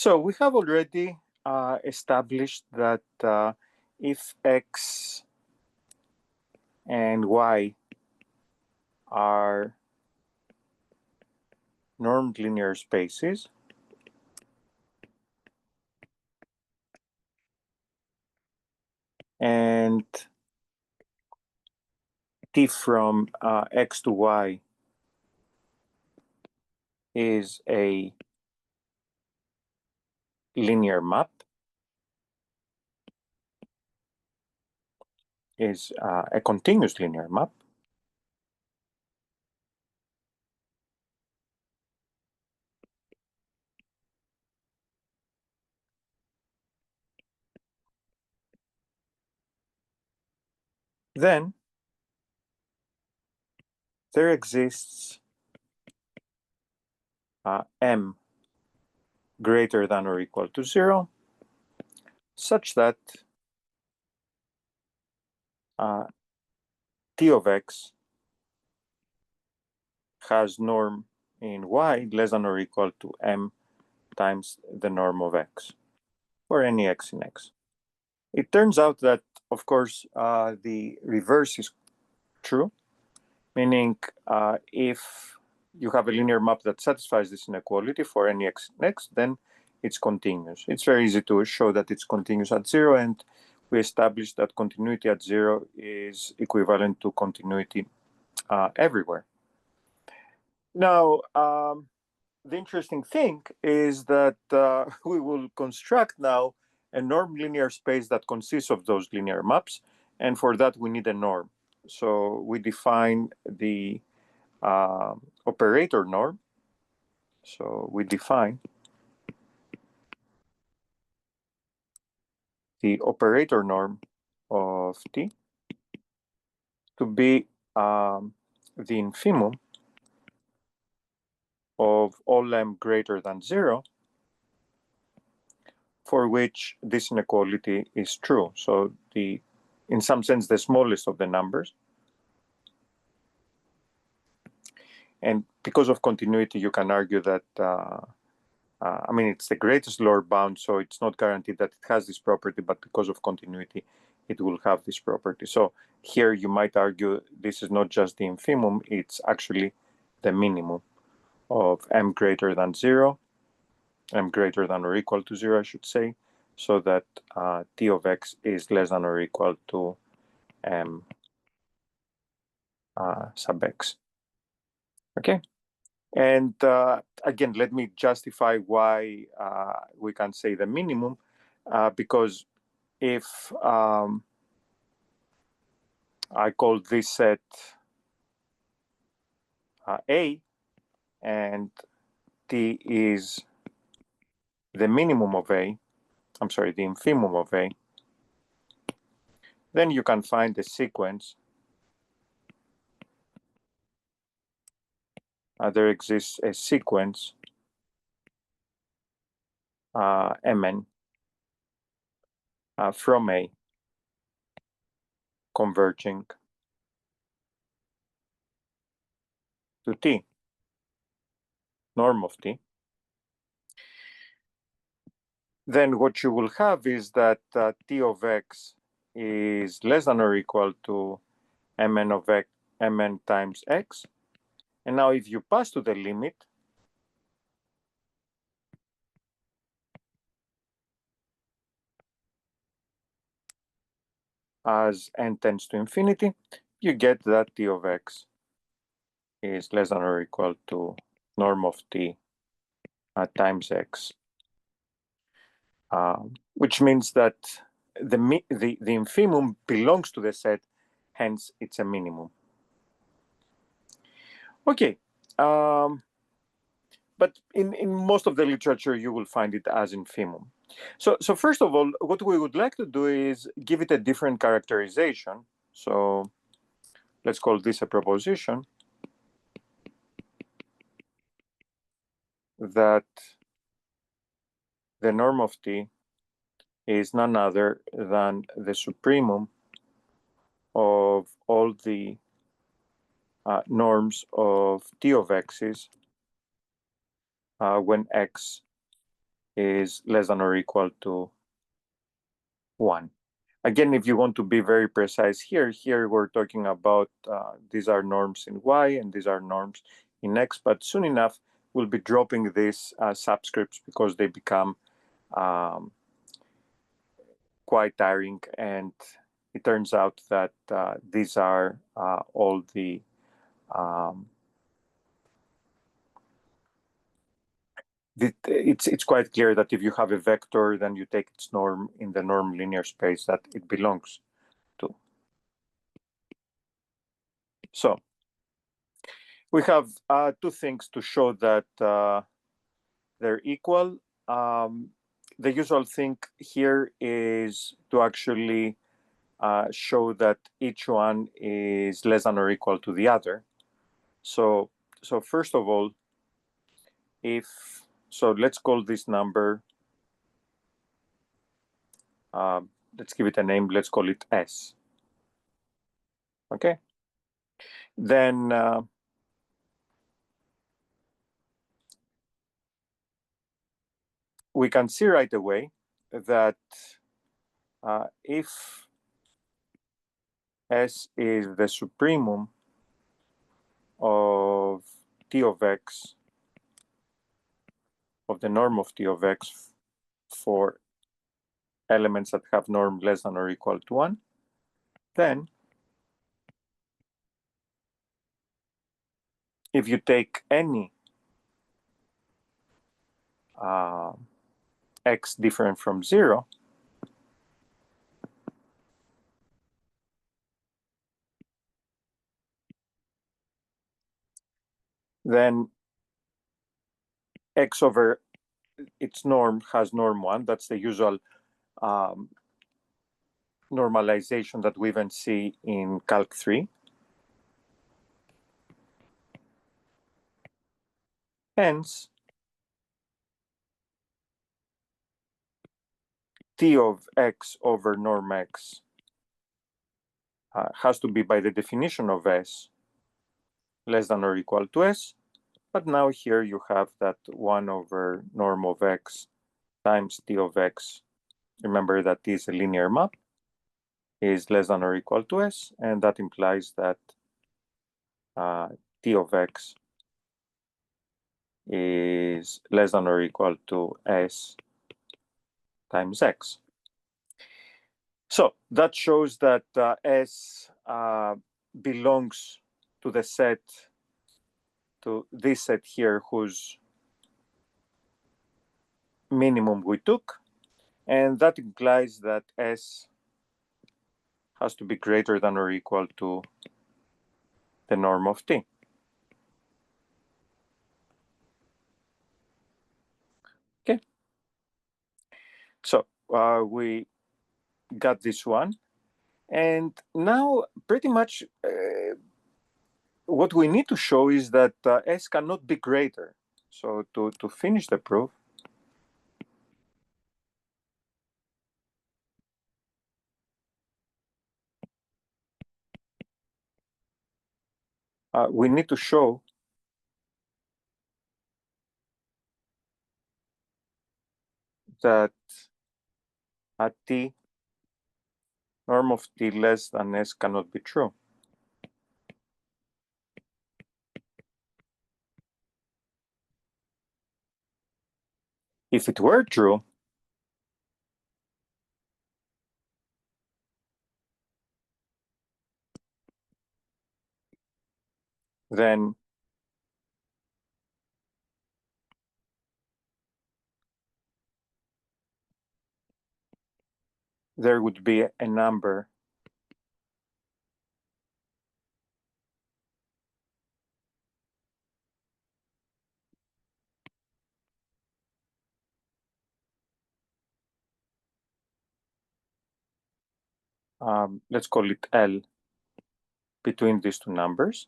So we have already established that if x and y are normed linear spaces, and t from x to y is a linear map, is a continuous linear map, then there exists m greater than or equal to 0, such that t of x has norm in y less than or equal to m times the norm of x, for any x in x. It turns out that, of course, the reverse is true, meaning if you have a linear map that satisfies this inequality for any x in x, then it's continuous. It's very easy to show that it's continuous at 0, and we established that continuity at 0 is equivalent to continuity everywhere. Now, the interesting thing is that we will construct now a norm linear space that consists of those linear maps, and for that we need a norm. So we define the operator norm. So we define the operator norm of T to be the infimum of all m greater than 0, for which this inequality is true. So in some sense, the smallest of the numbers. And because of continuity, you can argue that, I mean, it's the greatest lower bound, so it's not guaranteed that it has this property, but because of continuity, it will have this property. So here you might argue this is not just the infimum, it's actually the minimum of m greater than 0, m greater than or equal to 0, I should say, so that t of x is less than or equal to m sub x. Okay. And again, let me justify why we can say the minimum, because if I call this set A, and T is the minimum of A, I'm sorry, the infimum of A, then you can find the sequence. There exists a sequence Mn from A converging to T, norm of T. Then what you will have is that T of x is less than or equal to Mn of x, Mn times x. And now if you pass to the limit, as n tends to infinity, you get that T of x is less than or equal to norm of T times x, which means that the infimum belongs to the set, hence it's a minimum. Okay, but in most of the literature, you will find it as infimum. So first of all, what we would like to do is give it a different characterization. So let's call this a proposition that the norm of T is none other than the supremum of all the norms of T of x's when x is less than or equal to 1. Again, if you want to be very precise here we're talking about these are norms in y and these are norms in x, but soon enough we'll be dropping these subscripts because they become quite tiring, and it turns out that these are all the it's quite clear that if you have a vector, then you take its norm in the norm linear space that it belongs to. So we have two things to show that they're equal. The usual thing here is to actually show that each one is less than or equal to the other. So first of all, let's call this number, let's give it a name, let's call it S. Okay. Then we can see right away that if S is the supremum of T of X, of the norm of T of X for elements that have norm less than or equal to 1, then if you take any x different from 0, then x over its norm has norm 1. That's the usual normalization that we even see in Calc 3. Hence, T of x over norm x has to be, by the definition of S, less than or equal to S. But now here you have that 1 over norm of x times T of x. Remember that T is a linear map, is less than or equal to S, and that implies that T of x is less than or equal to S times X. So that shows that S belongs to the set, to this set here, whose minimum we took, and that implies that S has to be greater than or equal to the norm of T. Okay, so we got this one, and now pretty much what we need to show is that S cannot be greater. So to finish the proof, we need to show that at T, norm of T less than S cannot be true. If it were true, then there would be a number let's call it L between these two numbers.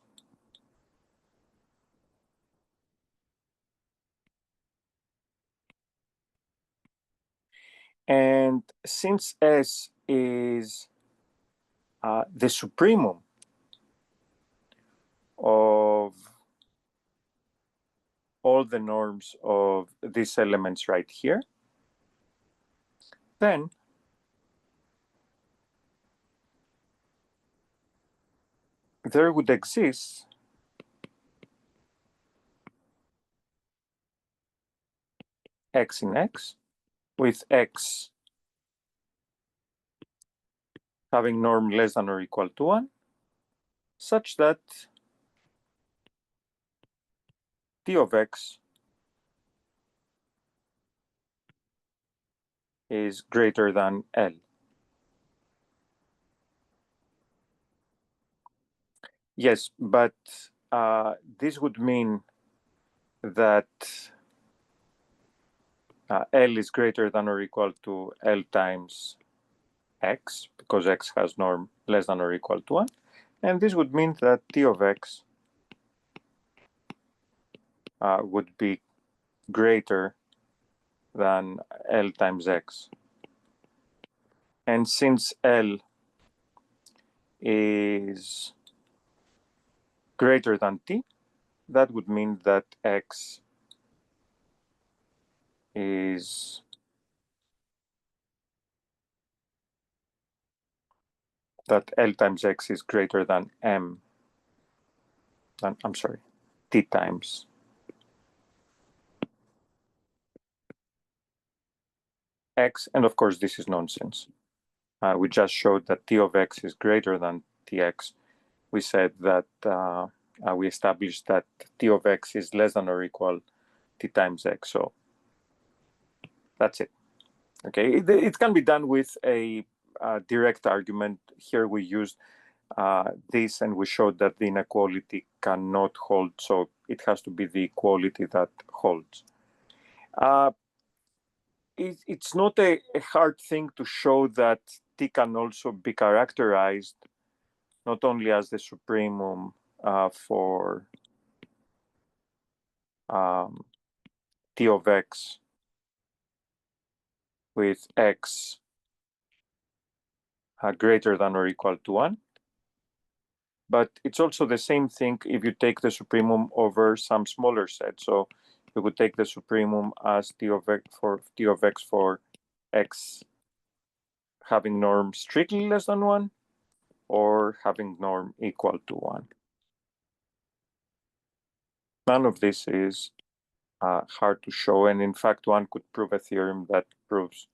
And since S is the supremum of all the norms of these elements right here, then there would exist x in x, with x having norm less than or equal to 1, such that t of x is greater than L. Yes, but this would mean that L is greater than or equal to L times x, because x has norm less than or equal to 1. And this would mean that t of x would be greater than L times x. And since L is greater than t, that would mean that x is that L times x is greater than t times x. And of course, this is nonsense. We just showed that t of x is greater than tx. We said that we established that t of x is less than or equal t times x. So that's it. Okay, it can be done with a direct argument. Here we used this, and we showed that the inequality cannot hold, so it has to be the equality that holds. It's not a hard thing to show that T can also be characterized not only as the supremum for T of x with x greater than or equal to 1, but it's also the same thing if you take the supremum over some smaller set. So you could take the supremum as T of x for x having norm strictly less than 1 or having norm equal to 1. None of this is hard to show, and in fact one could prove a theorem that proves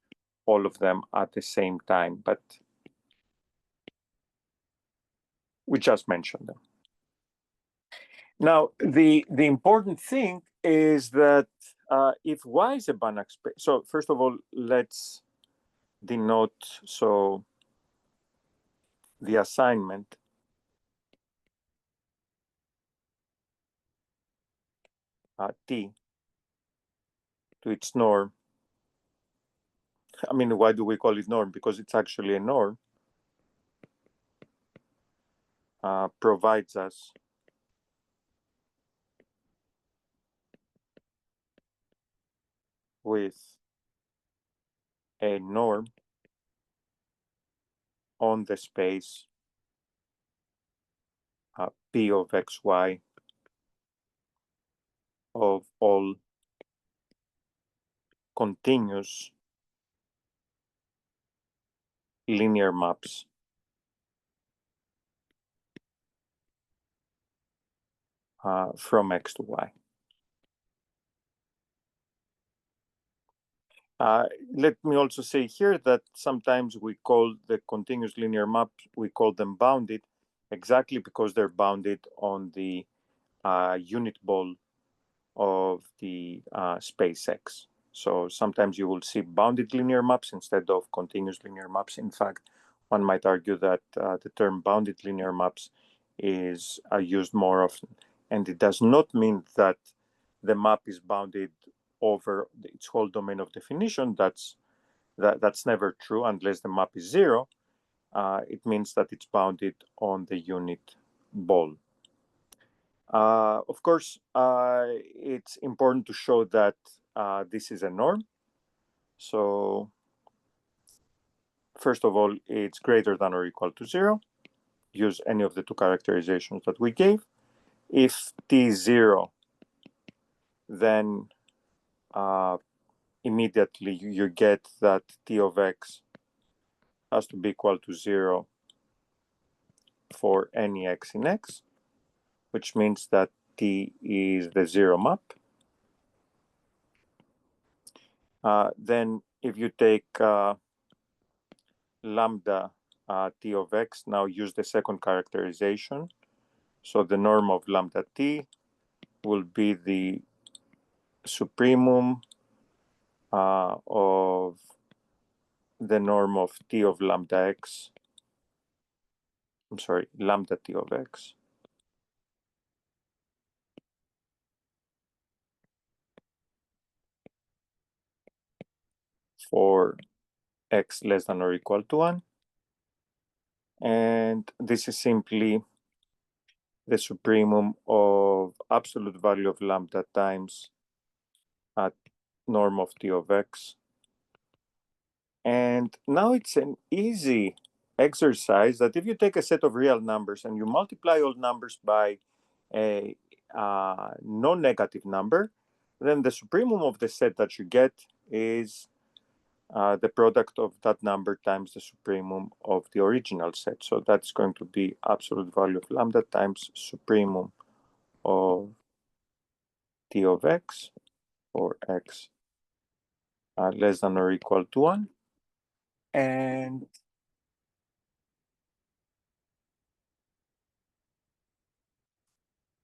all of them at the same time, but we just mentioned them. Now, the important thing is that if Y is a Banach space, so first of all, let's denote the assignment T to its norm. I mean, why do we call it norm? Because it's actually a norm, provides us with a norm on the space P of xy of all continuous linear maps from x to y. Let me also say here that sometimes we call the continuous linear maps, we call them bounded, exactly because they're bounded on the unit ball of the space X. So sometimes you will see bounded linear maps instead of continuous linear maps. In fact, one might argue that the term bounded linear maps is used more often. And it does not mean that the map is bounded over its whole domain of definition. That's never true unless the map is 0. It means that it's bounded on the unit ball. Of course, it's important to show that this is a norm. So first of all, it's greater than or equal to 0. Use any of the two characterizations that we gave. If t is 0, then immediately you get that t of x has to be equal to 0 for any x in x, which means that t is the zero map. Then if you take lambda t of x, now use the second characterization. So the norm of lambda t will be the supremum of the norm of t of lambda x. I'm sorry, lambda t of x for x less than or equal to 1. And this is simply the supremum of absolute value of lambda times norm of t of x. And now it's an easy exercise that if you take a set of real numbers and you multiply all numbers by a non-negative number, then the supremum of the set that you get is the product of that number times the supremum of the original set. So that's going to be absolute value of lambda times supremum of t of x for x less than or equal to 1. And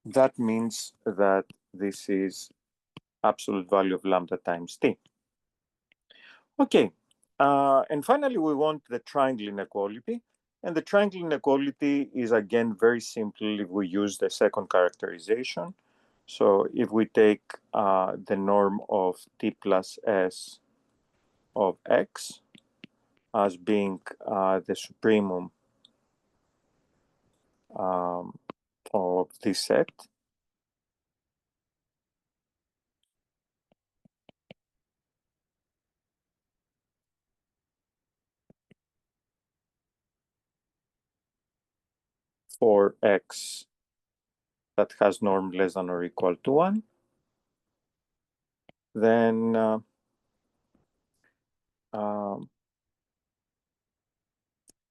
that means that this is absolute value of lambda times t. Okay, and finally we want the triangle inequality. And the triangle inequality is again very simple if we use the second characterization. So if we take the norm of t plus s of x as being the supremum of this set, for x that has norm less than or equal to 1, then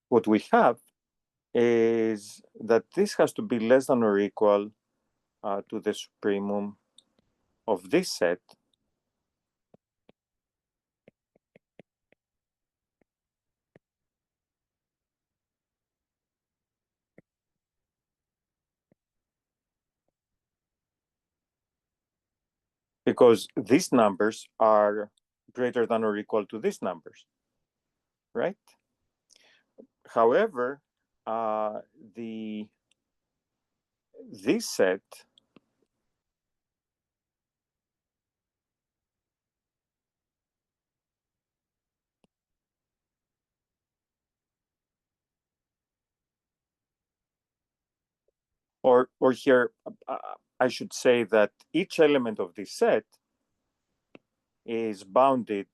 what we have is that this has to be less than or equal to the supremum of this set, because these numbers are greater than or equal to these numbers, right? However, this set or here I should say that each element of this set is bounded.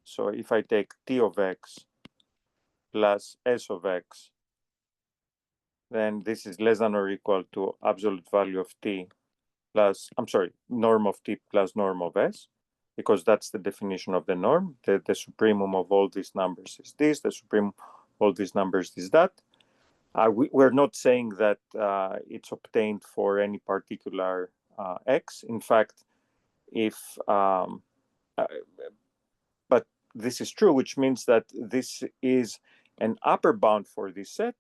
So if I take t of x plus s of x, then this is less than or equal to absolute value of t plus, I'm sorry, norm of t plus norm of s, because that's the definition of the norm. The supremum of all these numbers is this, the supremum of all these numbers is that. We're not saying that it's obtained for any particular x. In fact, if but this is true, which means that this is an upper bound for this set,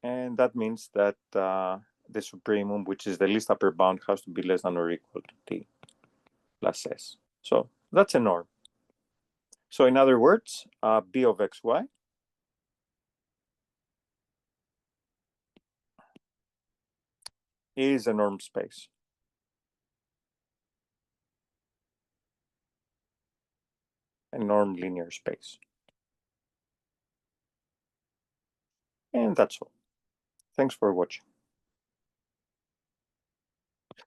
and that means that the supremum, which is the least upper bound, has to be less than or equal to t plus s. So that's a norm. So in other words, b of xy is a norm space, a norm linear space. And that's all. Thanks for watching.